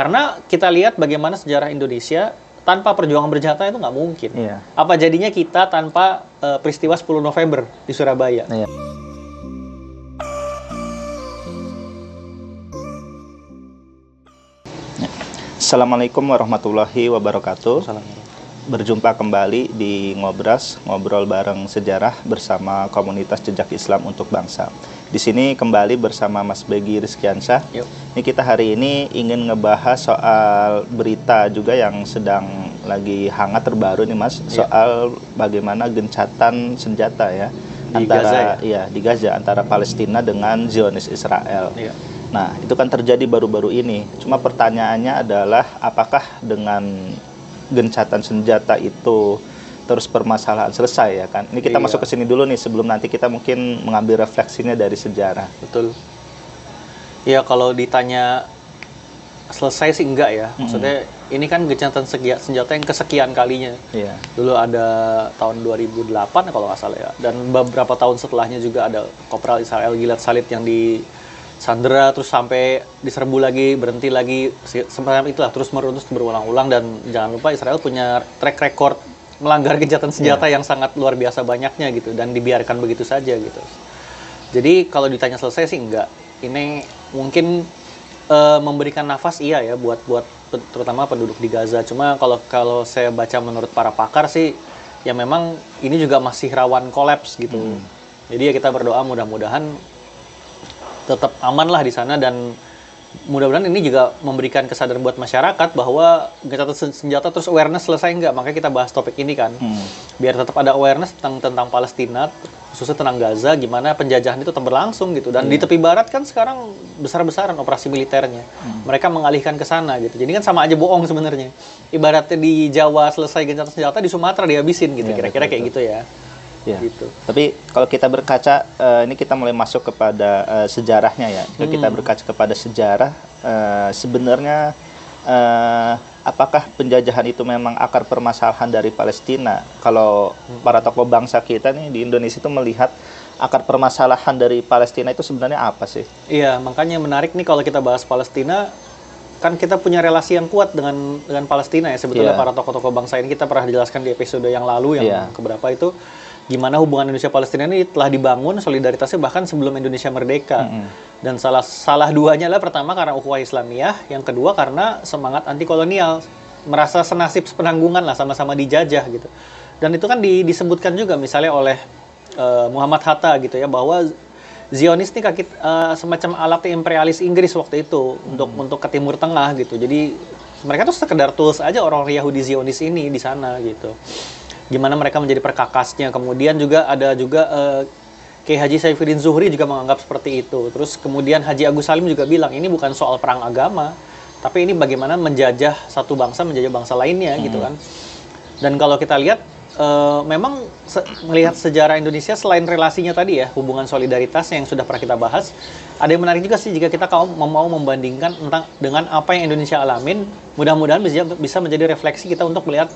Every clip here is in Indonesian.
Karena kita lihat bagaimana sejarah Indonesia tanpa perjuangan bersenjata itu nggak mungkin. Iya. Apa jadinya kita tanpa peristiwa 10 November di Surabaya? Iya. Assalamualaikum warahmatullahi wabarakatuh. Berjumpa kembali di Ngobrol bareng sejarah bersama komunitas Jejak Islam untuk Bangsa. Di sini kembali bersama Mas Begi Rizkiansyah. Ini kita hari ini ingin ngebahas soal berita juga yang sedang lagi hangat terbaru nih Mas, soal bagaimana gencatan senjata ya Di antara Gaza, di Gaza antara Palestina dengan Zionis Israel. Iya. Nah, itu kan terjadi baru-baru ini. Cuma pertanyaannya adalah apakah dengan gencatan senjata itu terus permasalahan selesai ya kan? Ini kita masuk ke sini dulu nih sebelum nanti kita mungkin mengambil refleksinya dari sejarah. Betul. Ya kalau ditanya selesai sih enggak ya. Maksudnya ini kan gencatan senjata yang kesekian kalinya. Iya. Dulu ada tahun 2008 kalau nggak salah ya. Dan beberapa tahun setelahnya juga ada Kopral Israel Gilad Shalit yang disandera terus sampai diserbu lagi, berhenti lagi, semacam itulah terus berulang-ulang. Dan jangan lupa Israel punya track record melanggar gencatan senjata yang sangat luar biasa banyaknya gitu, dan dibiarkan begitu saja gitu. Jadi kalau ditanya selesai sih enggak. Ini mungkin memberikan nafas iya ya buat terutama penduduk di Gaza. Cuma kalau saya baca menurut para pakar sih ya memang ini juga masih rawan kolaps gitu. Jadi ya kita berdoa mudah-mudahan tetap aman lah di sana, dan mudah-mudahan ini juga memberikan kesadaran buat masyarakat bahwa gencatan senjata terus awareness selesai enggak. Makanya kita bahas topik ini kan. Biar tetap ada awareness tentang Palestina, khususnya tentang Gaza, gimana penjajahan itu tetap berlangsung gitu. Dan di tepi barat kan sekarang besar-besaran operasi militernya. Mereka mengalihkan ke sana gitu. Jadi kan sama aja bohong sebenarnya. Ibaratnya di Jawa selesai gencatan senjata, di Sumatera dihabisin gitu. Kira-kira kayak gitu ya. Ya. Gitu. Tapi kalau kita berkaca, ini kita mulai masuk kepada sejarahnya ya. Kalau kita berkaca kepada sejarah, sebenarnya apakah penjajahan itu memang akar permasalahan dari Palestina? Kalau para tokoh bangsa kita nih di Indonesia itu melihat akar permasalahan dari Palestina itu sebenarnya apa sih? Iya, makanya menarik nih kalau kita bahas Palestina. Kan kita punya relasi yang kuat dengan Palestina ya. Sebetulnya para tokoh-tokoh bangsa ini kita pernah jelaskan di episode yang lalu yang keberapa itu, gimana hubungan Indonesia-Palestina ini telah dibangun solidaritasnya bahkan sebelum Indonesia merdeka. Dan salah duanya adalah pertama karena ukhuwah Islamiyah, yang kedua karena semangat anti kolonial, merasa senasib sepenanggungan lah, sama-sama dijajah gitu. Dan itu kan disebutkan juga misalnya oleh Muhammad Hatta gitu ya, bahwa Zionis ini semacam alat imperialis Inggris waktu itu untuk ke Timur Tengah gitu. Jadi mereka tuh sekedar tools aja orang Yahudi Zionis ini di sana gitu. Gimana mereka menjadi perkakasnya. Kemudian juga ada Kiai Haji Saifuddin Zuhri juga menganggap seperti itu. Terus kemudian Haji Agus Salim juga bilang ini bukan soal perang agama, tapi ini bagaimana menjajah satu bangsa menjajah bangsa lainnya gitu kan. Dan kalau kita lihat memang melihat sejarah Indonesia selain relasinya tadi ya, hubungan solidaritas yang sudah pernah kita bahas, ada yang menarik juga sih jika kita mau membandingkan dengan apa yang Indonesia alamin. Mudah-mudahan bisa menjadi refleksi kita untuk melihat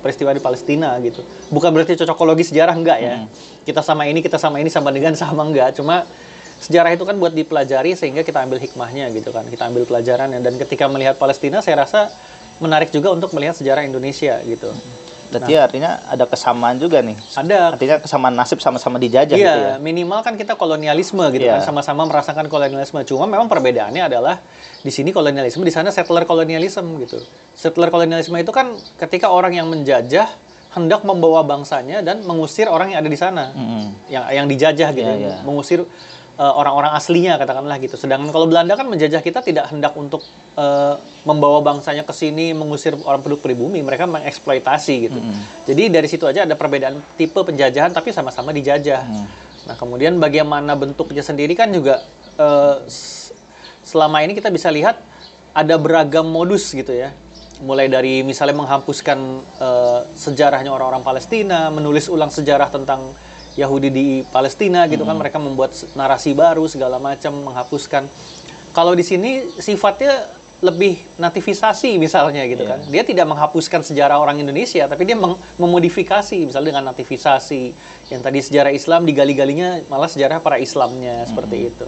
peristiwa di Palestina gitu. Bukan berarti cocokologi sejarah, enggak ya. Kita sama ini sama dengan sama, enggak. Cuma sejarah itu kan buat dipelajari sehingga kita ambil hikmahnya gitu kan. Kita ambil pelajarannya, dan ketika melihat Palestina saya rasa menarik juga untuk melihat sejarah Indonesia gitu. Berarti artinya ada kesamaan juga nih. Ada. Artinya kesamaan nasib, sama-sama dijajah gitu ya. Minimal kan kita kolonialisme gitu kan, sama-sama merasakan kolonialisme. Cuma memang perbedaannya adalah di sini kolonialisme, di sana settler kolonialisme gitu. Settler kolonialisme itu kan ketika orang yang menjajah hendak membawa bangsanya dan mengusir orang yang ada di sana. Yang dijajah gitu, mengusir orang-orang aslinya katakanlah gitu. Sedangkan kalau Belanda kan menjajah kita tidak hendak untuk membawa bangsanya ke sini, mengusir orang penduduk pribumi, mereka mengeksploitasi gitu. Jadi dari situ aja ada perbedaan tipe penjajahan tapi sama-sama dijajah. Nah, kemudian bagaimana bentuknya sendiri kan juga selama ini kita bisa lihat ada beragam modus gitu ya. Mulai dari misalnya menghapuskan sejarahnya orang-orang Palestina, menulis ulang sejarah tentang Yahudi di Palestina gitu kan, mereka membuat narasi baru segala macam, menghapuskan. Kalau di sini sifatnya lebih nativisasi misalnya gitu kan. Dia tidak menghapuskan sejarah orang Indonesia, tapi dia memodifikasi misalnya dengan nativisasi. Yang tadi sejarah Islam digali-galinya malah sejarah para Islamnya seperti itu.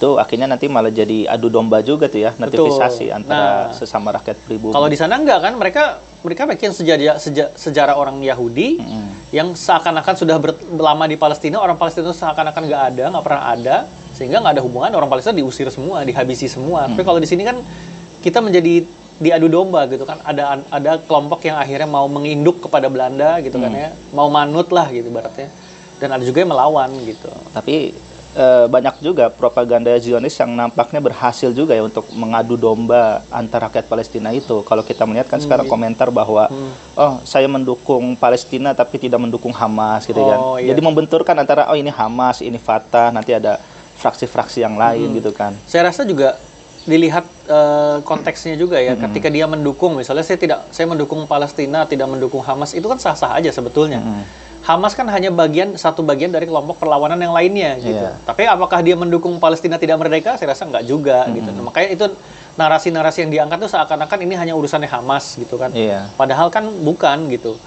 itu akhirnya nanti malah jadi adu domba juga tuh ya, netivisasi antara sesama rakyat pribumi. Kalau di sana enggak kan, mereka bikin sejarah orang Yahudi yang seakan-akan sudah lama di Palestina, orang Palestina itu seakan-akan nggak pernah ada, sehingga nggak ada hubungan, orang Palestina diusir semua, dihabisi semua. Tapi kalau di sini kan kita menjadi diadu domba gitu kan, ada kelompok yang akhirnya mau menginduk kepada Belanda gitu kan ya, mau manut lah gitu ibaratnya, dan ada juga yang melawan gitu. Tapi banyak juga propaganda Zionis yang nampaknya berhasil juga ya untuk mengadu domba antara rakyat Palestina itu. Kalau kita melihat kan sekarang komentar bahwa oh saya mendukung Palestina tapi tidak mendukung Hamas gitu kan. Jadi membenturkan antara oh ini Hamas, ini Fatah, nanti ada fraksi-fraksi yang lain gitu kan. Saya rasa juga dilihat konteksnya juga ya. Ketika dia mendukung, misalnya saya mendukung Palestina, tidak mendukung Hamas, itu kan sah-sah aja sebetulnya. Hamas kan hanya satu bagian dari kelompok perlawanan yang lainnya gitu. Tapi apakah dia mendukung Palestina tidak merdeka? Saya rasa nggak juga gitu. Nah, makanya itu narasi-narasi yang diangkat tuh seakan-akan ini hanya urusannya Hamas gitu kan. Padahal kan bukan gitu.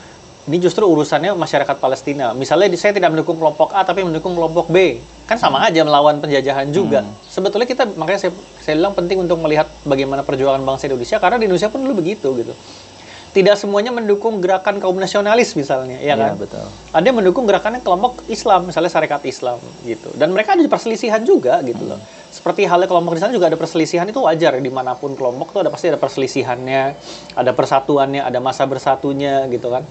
Ini justru urusannya masyarakat Palestina. Misalnya saya tidak mendukung kelompok A tapi mendukung kelompok B. Kan sama aja melawan penjajahan juga. Sebetulnya makanya saya bilang penting untuk melihat bagaimana perjuangan bangsa Indonesia, karena di Indonesia pun dulu begitu gitu. Tidak semuanya mendukung gerakan kaum nasionalis misalnya, ya kan? Betul. Ada yang mendukung gerakannya kelompok Islam, misalnya Sarekat Islam gitu. Dan mereka ada perselisihan juga gitu loh. Seperti halnya kelompok di sana juga ada perselisihan, itu wajar. Dimanapun kelompok tuh pasti ada perselisihannya, ada persatuannya, ada masa bersatunya gitu kan.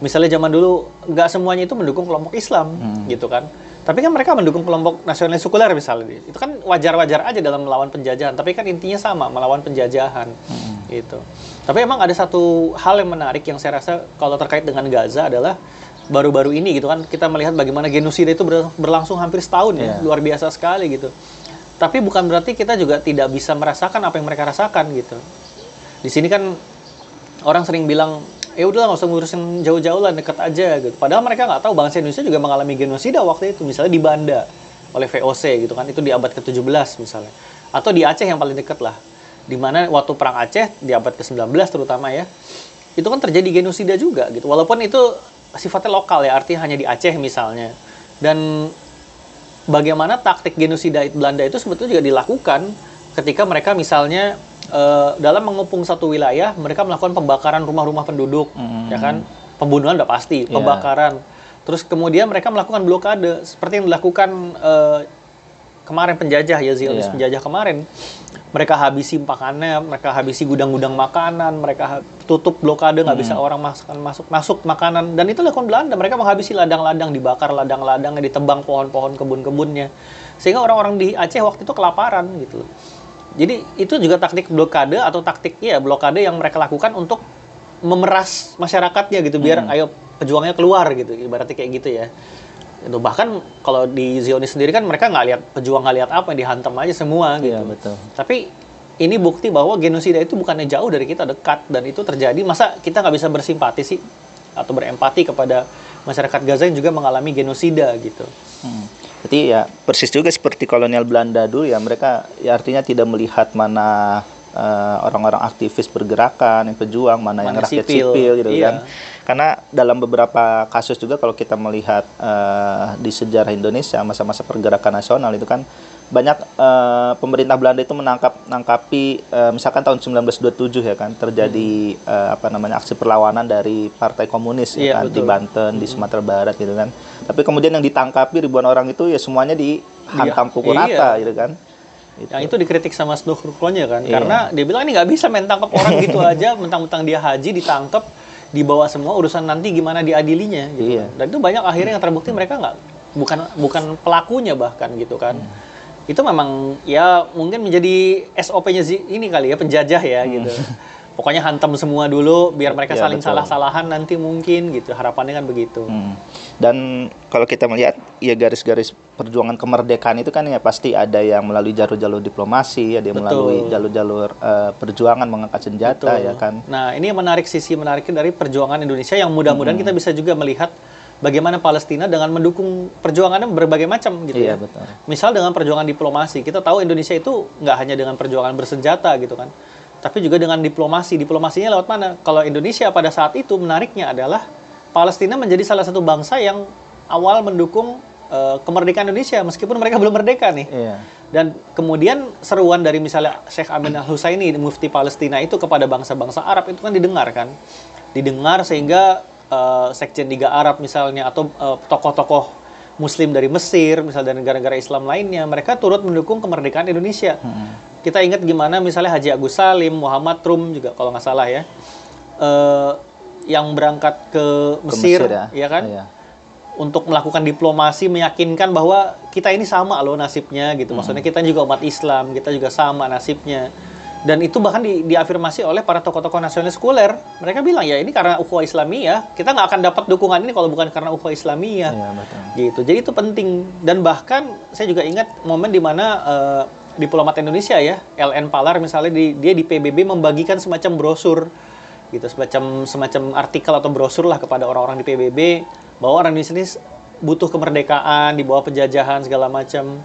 Misalnya zaman dulu nggak semuanya itu mendukung kelompok Islam gitu kan. Tapi kan mereka mendukung kelompok nasionalis sekuler misalnya. Itu kan wajar-wajar aja dalam melawan penjajahan. Tapi kan intinya sama, melawan penjajahan gitu. Tapi emang ada satu hal yang menarik yang saya rasa kalau terkait dengan Gaza adalah baru-baru ini gitu kan, kita melihat bagaimana genosida itu berlangsung hampir setahun ya, luar biasa sekali gitu. Tapi bukan berarti kita juga tidak bisa merasakan apa yang mereka rasakan gitu. Di sini kan orang sering bilang, ya udahlah nggak usah ngurusin jauh-jauh lah, dekat aja gitu. Padahal mereka nggak tahu bangsa Indonesia juga mengalami genosida waktu itu, misalnya di Banda oleh VOC gitu kan, itu di abad ke-17 misalnya. Atau di Aceh yang paling dekat lah, di mana waktu perang Aceh di abad ke-19 terutama ya, itu kan terjadi genosida juga gitu. Walaupun itu sifatnya lokal ya, artinya hanya di Aceh misalnya. Dan bagaimana taktik genosida Belanda itu sebetulnya juga dilakukan ketika mereka misalnya dalam mengepung satu wilayah, mereka melakukan pembakaran rumah-rumah penduduk, ya kan? Pembunuhan udah pasti, pembakaran. Terus kemudian mereka melakukan blokade seperti yang dilakukan kemarin penjajah ya, Zionis penjajah kemarin. Mereka habisi pakannya, mereka habisi gudang-gudang makanan, mereka tutup blokade, nggak bisa orang masuk makanan. Dan itu dilakukan Belanda, mereka menghabisi ladang-ladang, dibakar ladang-ladangnya, ditebang pohon-pohon kebun-kebunnya. Sehingga orang-orang di Aceh waktu itu kelaparan gitu. Jadi itu juga taktik blokade atau taktik blokade yang mereka lakukan untuk memeras masyarakatnya gitu, biar ayo pejuangnya keluar gitu, ibaratnya kayak gitu ya. Itu bahkan kalau di Zionis sendiri kan mereka pejuang nggak lihat apa, dihantam aja semua gitu. Iya, betul. Tapi ini bukti bahwa genosida itu bukannya jauh dari kita, dekat, dan itu terjadi. Masa kita nggak bisa bersimpati sih atau berempati kepada masyarakat Gaza yang juga mengalami genosida gitu. Jadi ya persis juga seperti kolonial Belanda dulu ya, mereka ya artinya tidak melihat mana orang-orang aktivis pergerakan, yang pejuang, mana yang rakyat sipil gitu kan. Karena dalam beberapa kasus juga kalau kita melihat di sejarah Indonesia masa-masa pergerakan nasional itu kan banyak pemerintah Belanda itu menangkapi misalkan tahun 1927 ya kan, terjadi aksi perlawanan dari Partai Komunis ya kan, di Banten, di Sumatera Barat gitu kan. Tapi kemudian yang ditangkapi ribuan orang itu ya semuanya dihantam pukul rata gitu kan. Yang itu dikritik sama Snuhrukonya kan, karena dia bilang ini nggak bisa main tangkap orang gitu aja, mentang-mentang dia haji ditangkap, dibawa semua, urusan nanti gimana diadilinya gitu. Dan itu banyak akhirnya yang terbukti mereka bukan pelakunya bahkan gitu kan. Itu memang ya mungkin menjadi SOP-nya ini kali ya, penjajah ya gitu. Pokoknya hantam semua dulu biar mereka saling salah-salahan nanti mungkin gitu, harapannya kan begitu. Dan kalau kita melihat ya garis-garis perjuangan kemerdekaan itu kan ya pasti ada yang melalui jalur-jalur diplomasi, ada yang melalui jalur-jalur perjuangan mengangkat senjata ya kan. Nah, ini yang sisi menariknya dari perjuangan Indonesia yang mudah-mudahan kita bisa juga melihat bagaimana Palestina dengan mendukung perjuangannya berbagai macam gitu ya. Betul. Misal dengan perjuangan diplomasi, kita tahu Indonesia itu nggak hanya dengan perjuangan bersenjata gitu kan, tapi juga dengan diplomasi. Diplomasinya lewat mana? Kalau Indonesia pada saat itu menariknya adalah Palestina menjadi salah satu bangsa yang awal mendukung kemerdekaan Indonesia meskipun mereka belum merdeka nih. Dan kemudian seruan dari misalnya Syekh Amin Al-Husaini, mufti Palestina itu kepada bangsa-bangsa Arab itu kan didengar kan. Didengar sehingga Sekjen Liga Arab misalnya atau tokoh-tokoh Muslim dari Mesir, misalnya dari negara-negara Islam lainnya, mereka turut mendukung kemerdekaan Indonesia. Kita ingat gimana misalnya Haji Agus Salim, Muhammad Rum juga kalau nggak salah ya, yang berangkat ke Mesir ya kan? Iya. Untuk melakukan diplomasi, meyakinkan bahwa kita ini sama loh nasibnya gitu. Maksudnya kita juga umat Islam, kita juga sama nasibnya. Dan itu bahkan diafirmasi oleh para tokoh-tokoh nasionalis sekuler. Mereka bilang ya ini karena ukhuwah Islamiyah, kita nggak akan dapat dukungan ini kalau bukan karena ukhuwah Islamiyah. Ya, betul. Gitu. Jadi itu penting. Dan bahkan saya juga ingat momen di mana diplomat Indonesia ya, LN Palar misalnya dia di PBB membagikan semacam brosur gitu, semacam artikel atau brosur lah kepada orang-orang di PBB bahwa orang Indonesia ini butuh kemerdekaan di bawah penjajahan segala macam.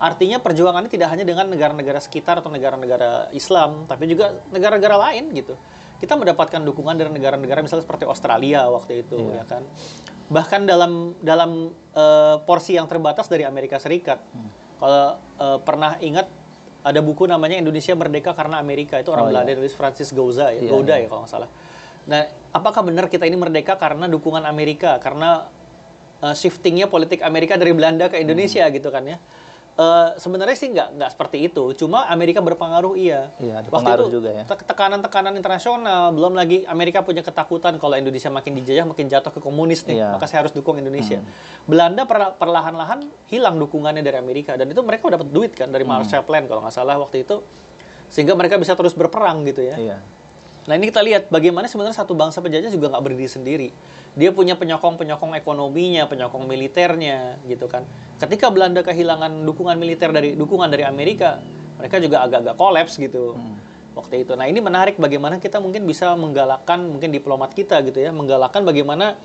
Artinya perjuangannya tidak hanya dengan negara-negara sekitar atau negara-negara Islam, tapi juga negara-negara lain gitu. Kita mendapatkan dukungan dari negara-negara misalnya seperti Australia waktu itu, ya kan. Bahkan dalam porsi yang terbatas dari Amerika Serikat. Kalau pernah ingat ada buku namanya Indonesia Merdeka Karena Amerika, itu orang Belanda nulis Francis Gouda ya kalau nggak salah. Nah, apakah benar kita ini merdeka karena dukungan Amerika, karena shiftingnya politik Amerika dari Belanda ke Indonesia gitu kan ya? Sebenarnya sih nggak seperti itu. Cuma Amerika berpengaruh iya. Ada waktu pengaruh itu juga ya. Tekanan-tekanan internasional, belum lagi Amerika punya ketakutan kalau Indonesia makin dijajah, makin jatuh ke komunis nih, maka saya harus dukung Indonesia. Belanda perlahan-lahan hilang dukungannya dari Amerika, dan itu mereka dapat duit kan dari Marshall Plan kalau nggak salah waktu itu, sehingga mereka bisa terus berperang gitu ya. Nah ini kita lihat bagaimana sebenarnya satu bangsa penjajah juga nggak berdiri sendiri. Dia punya penyokong-penyokong ekonominya, penyokong militernya gitu kan. Ketika Belanda kehilangan dukungan dari Amerika, mereka juga agak-agak kolaps gitu waktu itu. Nah ini menarik bagaimana kita mungkin bisa menggalakkan mungkin diplomat kita gitu ya, menggalakkan bagaimana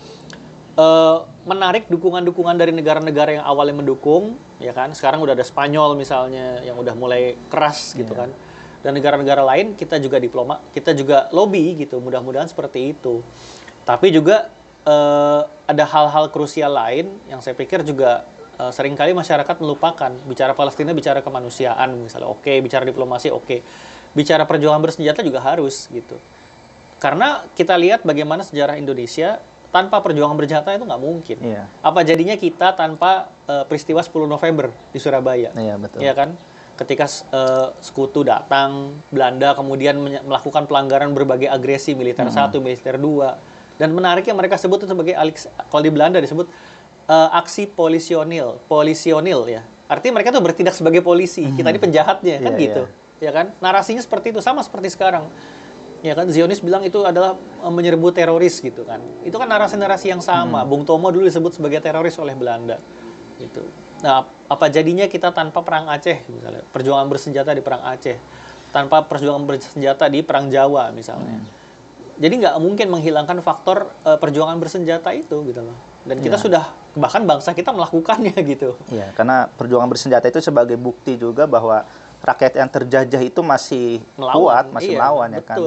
menarik dukungan-dukungan dari negara-negara yang awalnya mendukung, ya kan. Sekarang udah ada Spanyol misalnya yang udah mulai keras gitu kan. Dan negara-negara lain kita juga lobby gitu, mudah-mudahan seperti itu. Tapi juga ada hal-hal krusial lain yang saya pikir juga seringkali masyarakat melupakan. Bicara Palestina, bicara kemanusiaan misalnya, oke. Bicara diplomasi, oke. Bicara perjuangan bersenjata juga harus gitu. Karena kita lihat bagaimana sejarah Indonesia tanpa perjuangan bersenjata itu nggak mungkin. Apa jadinya kita tanpa peristiwa 10 November di Surabaya? Iya, betul. Iya kan? Ketika sekutu datang, Belanda kemudian melakukan pelanggaran berbagai agresi, militer 1, militer 2. Dan menariknya mereka sebut itu sebagai, kalau di Belanda disebut aksi polisionil ya. Artinya mereka tuh bertindak sebagai polisi, kita ini penjahatnya, kan gitu. Ya kan? Narasinya seperti itu, sama seperti sekarang. Ya kan, Zionis bilang itu adalah menyerbu teroris gitu kan. Itu kan narasi-narasi yang sama. Bung Tomo dulu disebut sebagai teroris oleh Belanda. Gitu. Nah, apa jadinya kita tanpa perang Aceh misalnya, perjuangan bersenjata di perang Aceh, tanpa perjuangan bersenjata di perang Jawa misalnya. Jadi nggak mungkin menghilangkan faktor perjuangan bersenjata itu gitu loh. Dan kita sudah, bahkan bangsa kita melakukannya gitu. Iya, karena perjuangan bersenjata itu sebagai bukti juga bahwa rakyat yang terjajah itu masih kuat, masih melawan ya kan.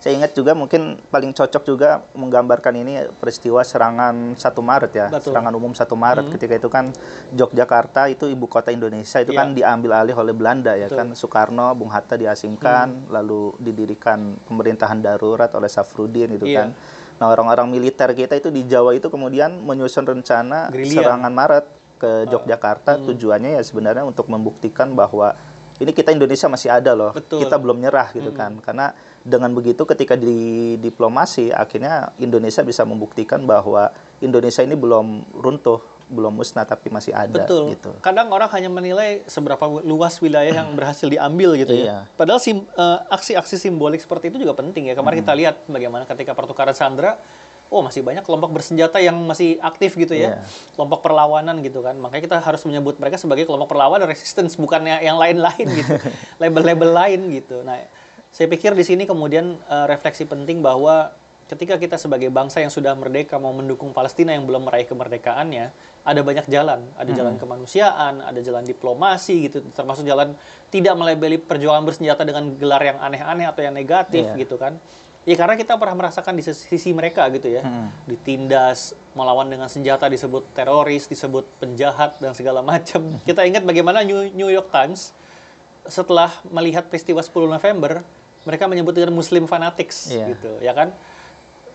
Saya ingat juga mungkin paling cocok juga menggambarkan ini peristiwa serangan 1 Maret ya. Serangan umum 1 Maret ketika itu kan Yogyakarta itu ibu kota Indonesia itu kan diambil alih oleh Belanda ya kan. Soekarno, Bung Hatta diasingkan, lalu didirikan pemerintahan darurat oleh Safruddin itu kan. Nah, orang-orang militer kita itu di Jawa itu kemudian menyusun rencana serangan Maret ke Yogyakarta. Tujuannya ya sebenarnya untuk membuktikan bahwa ini kita Indonesia masih ada loh, kita belum nyerah gitu kan. Karena dengan begitu ketika di diplomasi akhirnya Indonesia bisa membuktikan bahwa Indonesia ini belum runtuh, belum musnah, tapi masih ada. Gitu. Kadang orang hanya menilai seberapa luas wilayah yang berhasil diambil gitu ya. Padahal aksi-aksi simbolik seperti itu juga penting ya. Kemarin kita lihat bagaimana ketika pertukaran sandera, masih banyak kelompok bersenjata yang masih aktif gitu ya. Kelompok perlawanan gitu kan. Makanya kita harus menyebut mereka sebagai kelompok perlawanan resistance, bukannya yang lain-lain gitu. Label-label lain gitu. Nah, saya pikir di sini kemudian refleksi penting bahwa ketika kita sebagai bangsa yang sudah merdeka mau mendukung Palestina yang belum meraih kemerdekaannya, ada banyak jalan. Ada jalan kemanusiaan, ada jalan diplomasi gitu. Termasuk jalan tidak melabeli perjuangan bersenjata dengan gelar yang aneh-aneh atau yang negatif gitu kan. Ya karena kita pernah merasakan di sisi mereka gitu ya, ditindas, melawan dengan senjata, disebut teroris, disebut penjahat dan segala macam. Kita ingat bagaimana New York Times setelah melihat peristiwa 10 November, mereka menyebut dengan Muslim fanatics, gitu, ya kan?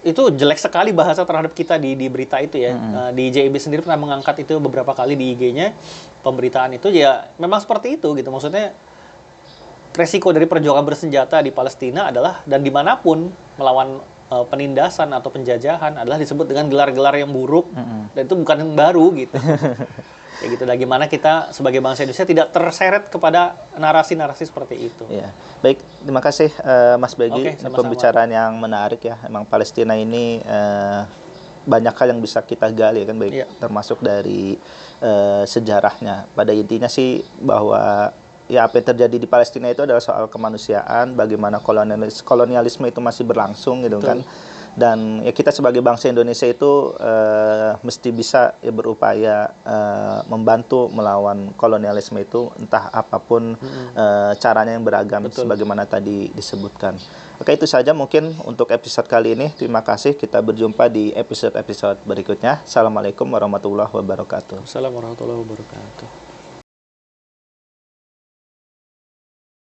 Itu jelek sekali bahasa terhadap kita di berita itu ya. Di JIB sendiri pernah mengangkat itu beberapa kali di IG-nya, pemberitaan itu ya memang seperti itu gitu. Maksudnya resiko dari perjuangan bersenjata di Palestina adalah, dan dimanapun melawan penindasan atau penjajahan, adalah disebut dengan gelar-gelar yang buruk, dan itu bukan yang baru gitu. Ya gitu, dan gimana kita sebagai bangsa Indonesia tidak terseret kepada narasi-narasi seperti itu. Ya, baik, terima kasih Mas Begi, pembicaraan yang menarik ya. Emang Palestina ini banyak hal yang bisa kita gali kan, baik termasuk dari sejarahnya. Pada intinya sih bahwa ya apa yang terjadi di Palestina itu adalah soal kemanusiaan, bagaimana kolonialisme itu masih berlangsung gitu. Betul. Kan. Dan ya kita sebagai bangsa Indonesia itu mesti bisa ya berupaya membantu melawan kolonialisme itu, entah apapun caranya yang beragam. Betul. Sebagaimana tadi disebutkan. Oke, itu saja mungkin untuk episode kali ini. Terima kasih, kita berjumpa di episode-episode berikutnya. Assalamualaikum warahmatullahi wabarakatuh. Assalamualaikum warahmatullahi wabarakatuh.